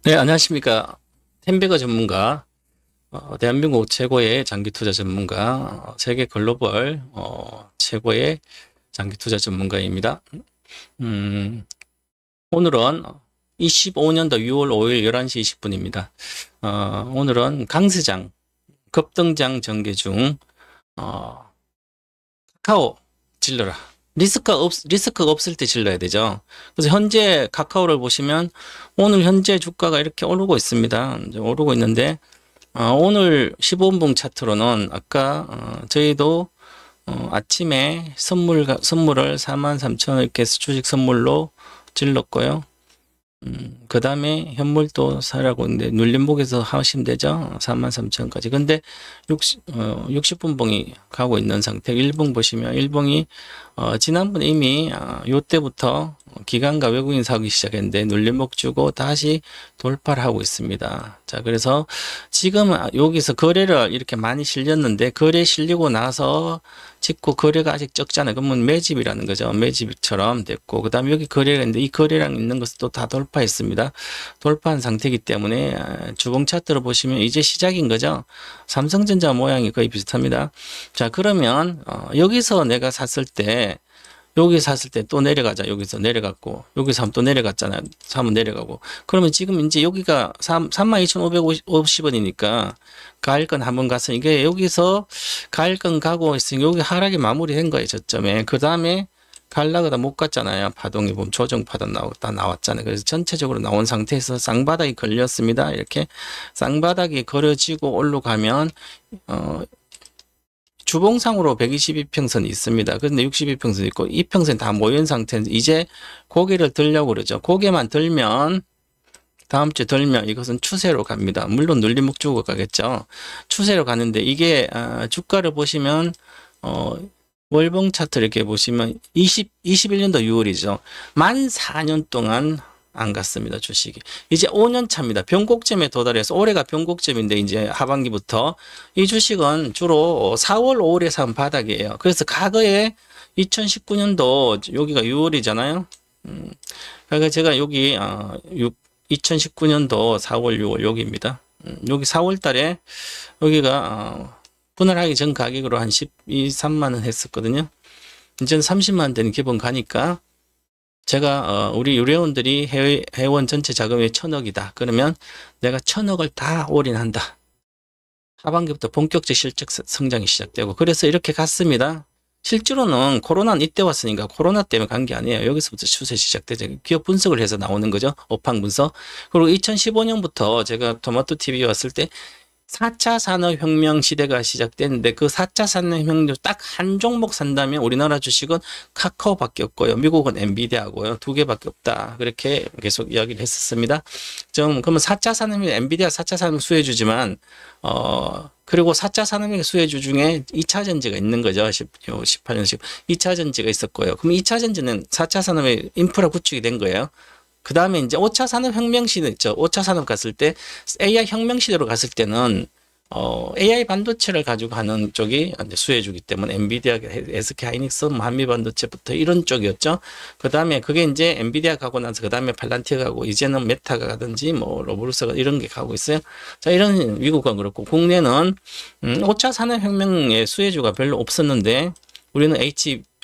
네, 안녕하십니까. 템베거 전문가, 대한민국 최고의 장기 투자 전문가, 세계 글로벌 최고의 장기 투자 전문가입니다. 오늘은 25년도 6월 5일 11시 20분입니다. 오늘은 강세장, 급등장 전개 중 카카오 질러라. 리스크가 없을 때 질러야 되죠. 그래서 현재 카카오를 보시면 오늘 현재 주가가 이렇게 오르고 있습니다. 이제 오르고 있는데 오늘 15분봉 차트로는 아까 저희도 아침에 선물을 43,000원 이렇게 해서 주식 선물로 질렀고요. 그 다음에 현물도 사라고 있는데 눌림목에서 하시면 되죠. 43,000원까지. 근데 60분봉이 가고 있는 상태. 1봉 보시면 1봉이 지난번에 이미 요때부터 기관과 외국인 사기 시작했는데 눌림목 주고 다시 돌파를 하고 있습니다. 자, 그래서 지금 여기서 거래를 이렇게 많이 실렸는데 거래 실리고 나서 찍고 거래가 아직 적잖아요. 그러면 매집이라는 거죠. 매집처럼 됐고 그 다음에 여기 거래가 있는데 이 거래량 있는 것은 또 다 돌파했습니다. 돌파한 상태이기 때문에 주봉 차트로 보시면 이제 시작인 거죠. 삼성전자 모양이 거의 비슷합니다. 자, 그러면 여기서 내가 샀을 때 여기 샀을 때 또 내려가자. 여기서 내려갔고 여기서 하면 또 내려갔잖아요. 사면 내려가고 그러면 지금 이제 여기가 32,550원이니까 가을권 한번 갔으니 이게 여기서 가을권 가고 있으니 여기 하락이 마무리된 거예요. 저점에. 그 다음에 갈라그다 못 갔잖아요. 파동이 보면 조정 파동 다 나왔잖아요. 그래서 전체적으로 나온 상태에서 쌍바닥이 걸렸습니다. 이렇게 쌍바닥이 걸어지고 올라가면 주봉상으로 122평선이 있습니다. 그런데 62평선 있고 이 평선이 다 모인 상태인데 이제 고개를 들려고 그러죠. 고개만 들면 다음 주에 들면 이것은 추세로 갑니다. 물론 눌림목 주고 가겠죠. 추세로 가는데 이게 주가를 보시면 월봉 차트 이렇게 보시면 21년도 6월이죠. 만 4년 동안 안 갔습니다. 주식이. 이제 5년 차입니다. 변곡점에 도달해서 올해가 변곡점인데 이제 하반기부터 이 주식은 주로 4월, 5월에 산 바닥이에요. 그래서 과거에 2019년도 여기가 6월이잖아요. 그러니까 제가 여기 2019년도 4월, 6월 여기입니다. 여기 4월 달에 여기가 분할하기 전 가격으로 한 12, 3만 원 했었거든요. 이제는 30만 원 되는 기본 가니까 제가 우리 유료원들이 회원 전체 자금이 1,000억이다. 그러면 내가 1,000억을 다 올인한다. 하반기부터 본격적 실적 성장이 시작되고 그래서 이렇게 갔습니다. 실제로는 코로나는 이때 왔으니까 코로나 때문에 간 게 아니에요. 여기서부터 추세 시작되죠. 기업 분석을 해서 나오는 거죠. 업황 분석. 그리고 2015년부터 제가 토마토 TV 왔을 때 4차 산업혁명 시대가 시작됐는데 그 4차 산업혁명 딱 한 종목 산다면 우리나라 주식은 카카오밖에 없고요. 미국은 엔비디아고요. 두 개밖에 없다. 그렇게 계속 이야기를 했었습니다. 그러면 4차 산업혁명, 엔비디아 4차 산업 수혜주지만 그리고 4차 산업혁명 수혜주 중에 2차 전지가 있는 거죠. 18년씩 2차 전지가 있었고요. 그럼 2차 전지는 4차 산업의 인프라 구축이 된 거예요. 그 다음에 이제 5차 산업혁명 시대 있죠. 5차 산업 갔을 때 AI 혁명 시대로 갔을 때는 AI 반도체를 가지고 하는 쪽이 이제 수혜주기 때문에 엔비디아, SK 하이닉스, 한미 반도체부터 이런 쪽이었죠. 그 다음에 그게 이제 엔비디아 가고 나서 그 다음에 팔란티아 가고 이제는 메타가 가든지 뭐 로브루스가 이런 게 가고 있어요. 자, 이런 미국은 그렇고 국내는 5차 산업혁명의 수혜주가 별로 없었는데 우리는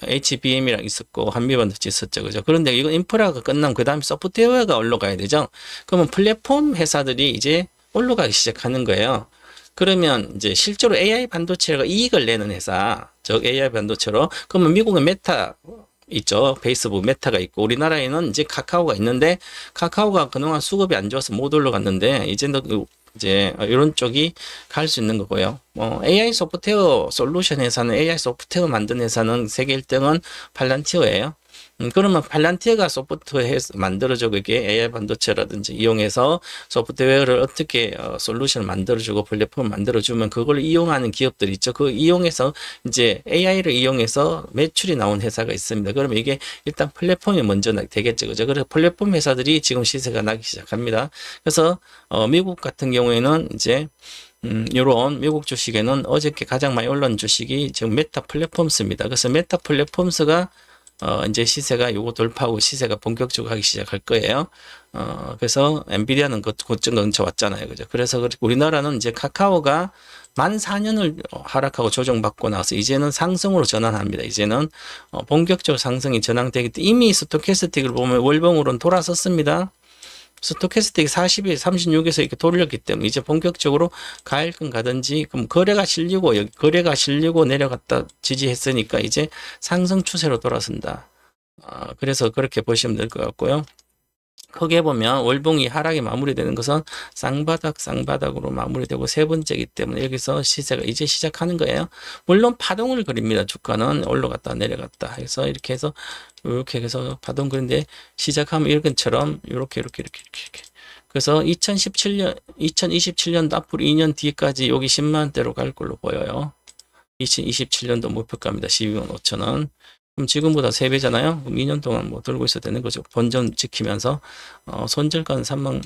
HBM이랑 있었고 한미반도체 있었죠. 그죠? 그런데 이건 인프라가 끝나면 그 다음에 소프트웨어가 올라가야 되죠. 그러면 플랫폼 회사들이 이제 올라가기 시작하는 거예요. 그러면 이제 실제로 AI 반도체가 이익을 내는 회사, 즉 AI 반도체로 그러면 미국은 메타 있죠. 페이스북 메타가 있고 우리나라에는 이제 카카오가 있는데 카카오가 그동안 수급이 안 좋아서 못 올라갔는데 이제는 이제 이런 쪽이 갈 수 있는 거고요. AI 소프트웨어 솔루션 회사는 AI 소프트웨어 만든 회사는 세계 1등은 팔란티어예요. 그러면 팔란티어가 소프트웨어 만들어주고 이게 AI 반도체라든지 이용해서 소프트웨어를 어떻게 솔루션을 만들어주고 플랫폼을 만들어주면 그걸 이용하는 기업들이 있죠. 그 이용해서 이제 AI를 이용해서 매출이 나온 회사가 있습니다. 그러면 이게 일단 플랫폼이 먼저 되겠죠. 그죠? 그래서 플랫폼 회사들이 지금 시세가 나기 시작합니다. 그래서 미국 같은 경우에는 이제 요런 미국 주식에는 어저께 가장 많이 올라온 주식이 지금 메타 플랫폼스입니다. 그래서 메타 플랫폼스가 이제 시세가 요거 돌파하고 시세가 본격적으로 하기 시작할 거예요. 그래서 엔비디아는 고점 근처 왔잖아요. 그죠? 그래서 우리나라는 이제 카카오가 만 4년을 하락하고 조정받고 나서 이제는 상승으로 전환합니다. 이제는 본격적으로 상승이 전환되기 때문에 이미 스토캐스틱을 보면 월봉으로는 돌아섰습니다. 스토캐스틱이 40에 36에서 이렇게 돌렸기 때문에 이제 본격적으로 가일권 가든지 그럼 거래가 실리고 내려갔다 지지했으니까 이제 상승 추세로 돌아선다. 그래서 그렇게 보시면 될 것 같고요. 크게 보면 월봉이 하락이 마무리되는 것은 쌍바닥으로 마무리되고 세 번째이기 때문에 여기서 시세가 이제 시작하는 거예요. 물론 파동을 그립니다. 주가는 올라갔다 내려갔다 해서 이렇게 해서 이렇게 해서 파동 그린데 시작하면 이렇게처럼 이렇게. 그래서 2027년도 앞으로 2년 뒤까지 여기 10만원대로 갈 걸로 보여요. 2027년도 목표가입니다. 12만 5천원. 그럼 지금보다 3배잖아요. 그럼 2년 동안 뭐 들고 있어야 되는 거죠. 본전 지키면서 손절가는 3만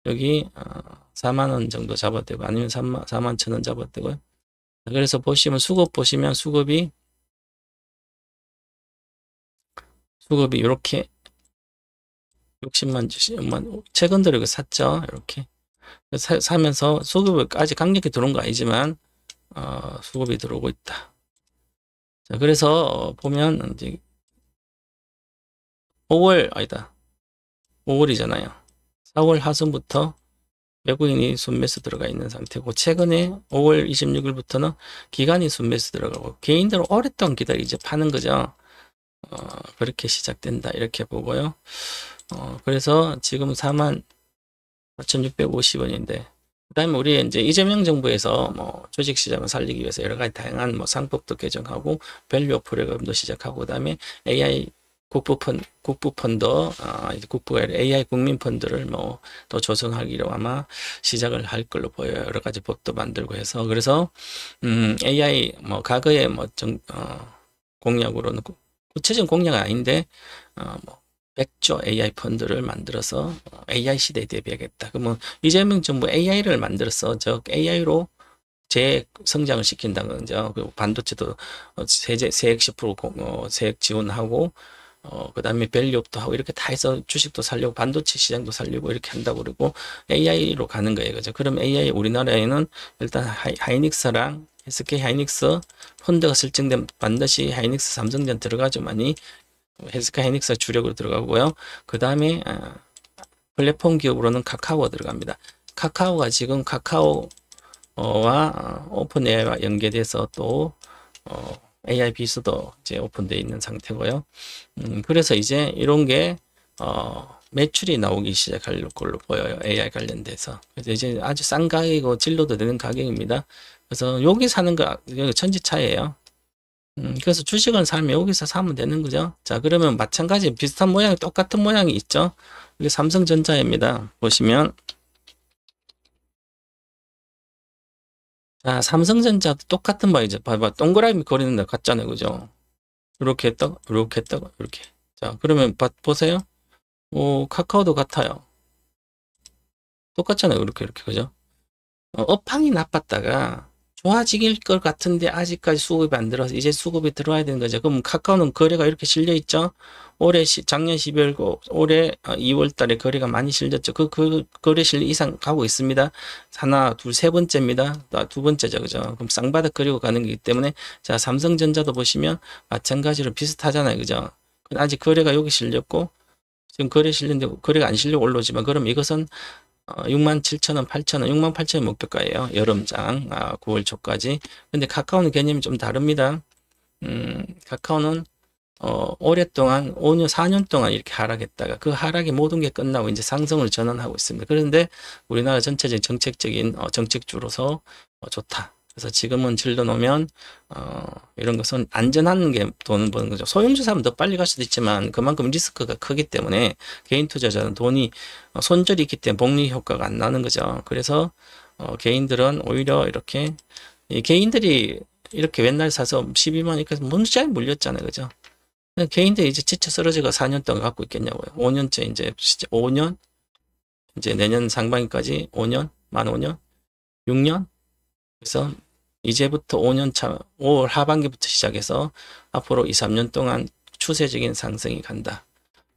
여기 4만원 정도 잡아도 되고 아니면 4만 1천원 잡아도 되고요. 그래서 보시면 수급 보시면 수급이 이렇게 60만 주시면 최근 들어 이거 샀죠. 이렇게 사면서 수급을 아직 강력히 들어온 거 아니지만 수급이 들어오고 있다. 자, 그래서 보면 이제 5월이잖아요. 4월 하순부터 외국인이 순매수 들어가 있는 상태고 최근에 5월 26일부터는 기관이 순매수 들어가고 개인들은 오랫동안 기다리고 이제 파는 거죠. 그렇게 시작된다 이렇게 보고요. 그래서 지금 44,650원인데 그 다음에 우리 이제 이재명 정부에서 뭐 주식시장을 살리기 위해서 여러 가지 다양한 뭐 상법도 개정하고 밸류 프로그램도 시작하고 그 다음에 AI 국부펀드, 이제 국부가 아니라 AI 국민펀드를 뭐 더 조성하기로 아마 시작을 할 걸로 보여요. 여러 가지 법도 만들고 해서 그래서 AI 뭐 과거에 뭐 공약으로는 구체적인 공약은 아닌데 뭐 100조 AI 펀드를 만들어서 AI 시대에 대비하겠다. 그러면 이재명 정부 AI를 만들어서 즉 AI로 재성장을 시킨다는 거죠. 그리고 반도체도 세액 10% 세액 지원하고 그 다음에 밸류업도 하고 이렇게 다 해서 주식도 살려고 반도체 시장도 살리고 이렇게 한다고 그러고 AI로 가는 거예요. 그죠? 그럼 AI 우리나라에는 일단 하이닉스랑 SK 하이닉스 펀드가 설정되면 반드시 하이닉스 삼성전 들어가죠. 많이 SK 하이닉스가 주력으로 들어가고요. 그 다음에 플랫폼 기업으로는 카카오가 들어갑니다. 카카오가 지금 카카오와 오픈 AI와 연계돼서 또 AI 비스도 이제 오픈되어 있는 상태고요. 그래서 이제 이런 게 매출이 나오기 시작할 걸로 보여요. AI 관련돼서. 그래서 이제 아주 싼 가격이고 진로도 되는 가격입니다. 그래서 여기 사는 거 여기 천지차이에요. 그래서 주식을 사면 여기서 사면 되는 거죠. 자, 그러면 마찬가지 비슷한 모양, 똑같은 모양이 있죠. 이게 삼성전자입니다. 보시면 자, 삼성전자도 똑같은 모양이죠. 봐봐, 동그라미 그리는 데 같잖아요, 그죠? 이렇게 했다가 이렇게. 자, 그러면 보세요. 카카오도 같아요. 똑같잖아요, 이렇게 그죠? 업황이 나빴다가 좋아질 것 같은데 아직까지 수급이 안 들어서 이제 수급이 들어와야 되는 거죠. 그럼 카카오는 거래가 이렇게 실려 있죠. 작년 12월, 올해 2월 달에 거래가 많이 실렸죠. 그 거래 실리 이상 가고 있습니다. 하나, 둘, 세 번째입니다. 두 번째죠. 그죠? 그럼 쌍바닥 그리고 가는 거기 때문에 자, 삼성전자도 보시면 마찬가지로 비슷하잖아요. 그죠? 아직 거래가 여기 실렸고 지금 거래 실렸는데 거래가 안 실려 올라오지만 그럼 이것은 67,000원, 8,000원, 68,000원 목표가예요. 여름장 9월 초까지. 근데 카카오는 개념이 좀 다릅니다. 카카오는 오랫동안 5년, 4년 동안 이렇게 하락했다가 그 하락이 모든 게 끝나고 이제 상승을 전환하고 있습니다. 그런데 우리나라 전체적인 정책적인 정책주로서 좋다. 그래서 지금은 질러놓으면 이런 것은 안전한 게 돈을 버는 거죠. 소형주 사면 더 빨리 갈 수도 있지만 그만큼 리스크가 크기 때문에 개인 투자자는 돈이 손절이 있기 때문에 복리 효과가 안 나는 거죠. 그래서 개인들은 오히려 이렇게 개인들이 이렇게 맨날 사서 12만 원까지 문자에 물렸잖아요. 그죠? 개인들이 이제 지쳐 쓰러지고 4년 동안 갖고 있겠냐고요. 5년째 이제 5년 이제 내년 상반기까지 5년, 만 5년, 6년 그래서 이제부터 5년차 5월 하반기부터 시작해서 앞으로 2, 3년 동안 추세적인 상승이 간다.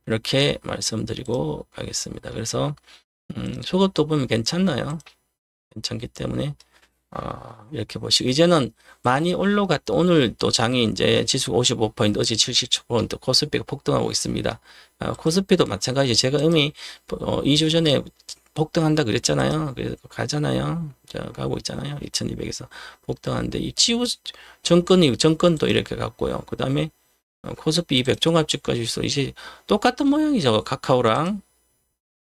이렇게 말씀드리고 가겠습니다. 그래서 저것도 보면 괜찮나요? 괜찮기 때문에 이렇게 보시고 이제는 많이 올라갔다. 오늘 또 장이 이제 지수가 55포인트, 어제 77포인트, 코스피가 폭등하고 있습니다. 코스피도 마찬가지. 제가 이미 2주 전에 폭등한다 그랬잖아요. 그래서 가잖아요. 가고 있잖아요. 2200에서 폭등하는데 이 지우 정권도 이렇게 갔고요. 그 다음에 코스피 200 종합주가지수 이제 똑같은 모양이죠. 카카오랑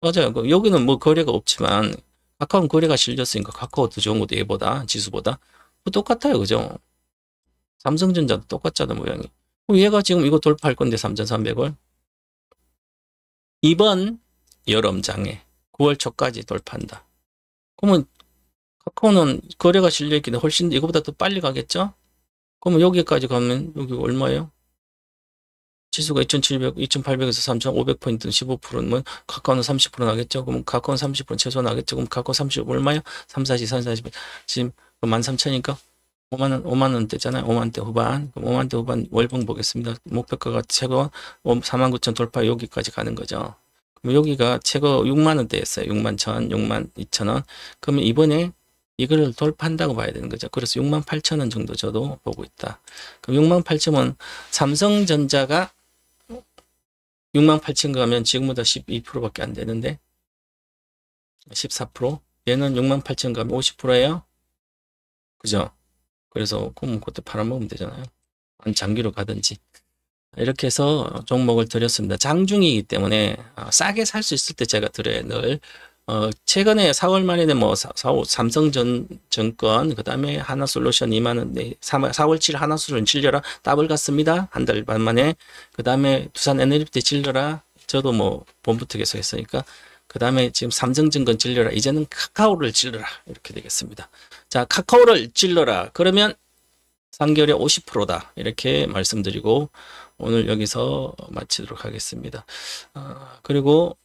맞아요. 여기는 뭐 거래가 없지만 카카오는 거래가 실렸으니까 카카오 더 좋은 것도 얘보다 지수보다 똑같아요. 그죠? 삼성전자도 똑같잖아 모양이. 얘가 지금 이거 돌파할 건데 3,300을 이번 여름장에 9월 초까지 돌파한다. 그러면 카카오는 거래가 실려있기 때문에 훨씬 이거보다 더 빨리 가겠죠? 그러면 여기까지 가면 여기 얼마예요? 지수가 2,800에서 3,500포인트 15%면 카카오는 30% 나겠죠? 그럼 카카오는 30% 최소 나겠죠? 그럼 카카오 30 얼마요? 3, 40, 4, 40. 지금 13,000이니까 5만 원대잖아요. 5만대 후반. 그럼 5만대 후반 월봉 보겠습니다. 목표가가 최고 49,000 돌파 여기까지 가는 거죠. 그럼 여기가 최고 6만 원대였어요. 6만 1,000, 6만 2,000원. 그러면 이번에 이거를 돌파한다고 봐야 되는 거죠. 그래서 6만 8천 원 정도 저도 보고 있다. 그럼 6만 8천원 삼성전자가 6만 8천 가면 지금보다 12%밖에 안 되는데 14%? 얘는 6만 8천 가면 50%예요. 그죠? 그래서 그럼 그때 팔아먹으면 되잖아요. 장기로 가든지. 이렇게 해서 종목을 드렸습니다. 장중이기 때문에 싸게 살 수 있을 때 제가 드려요. 늘 최근에 4월 말에는 뭐 삼성전권 그 다음에 하나솔루션 2만원 4월 7일 하나솔루션 질려라 더블 갔습니다. 한 달 반 만에. 그 다음에 두산 에너지티 질려라 저도 뭐 봄부터 계속 했으니까. 그 다음에 지금 삼성증권 질려라 이제는 카카오를 질러라 이렇게 되겠습니다. 자, 카카오를 질러라 그러면 3개월에 50%다 이렇게 말씀드리고 오늘 여기서 마치도록 하겠습니다. 그리고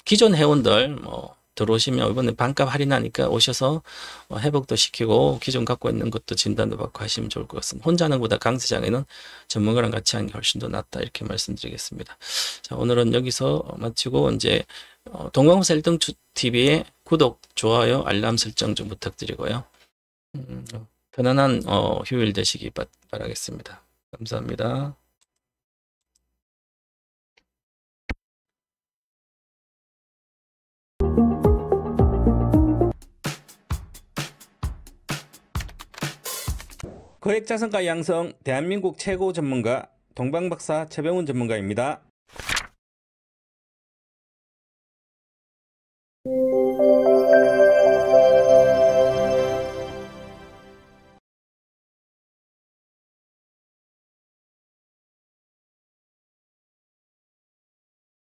기존 회원들 뭐 들어오시면 이번에 반값 할인하니까 오셔서 회복도 시키고 기존 갖고 있는 것도 진단도 받고 하시면 좋을 것 같습니다. 혼자 하는 것보다 강세장에는 전문가랑 같이 하는 게 훨씬 더 낫다 이렇게 말씀드리겠습니다. 자, 오늘은 여기서 마치고 이제 동방호사 1등 TV의 구독, 좋아요, 알람 설정 좀 부탁드리고요. 편안한 휴일 되시기 바라겠습니다. 감사합니다. 거액자산가 양성 대한민국 최고 전문가 동방박사 최병훈 전문가입니다.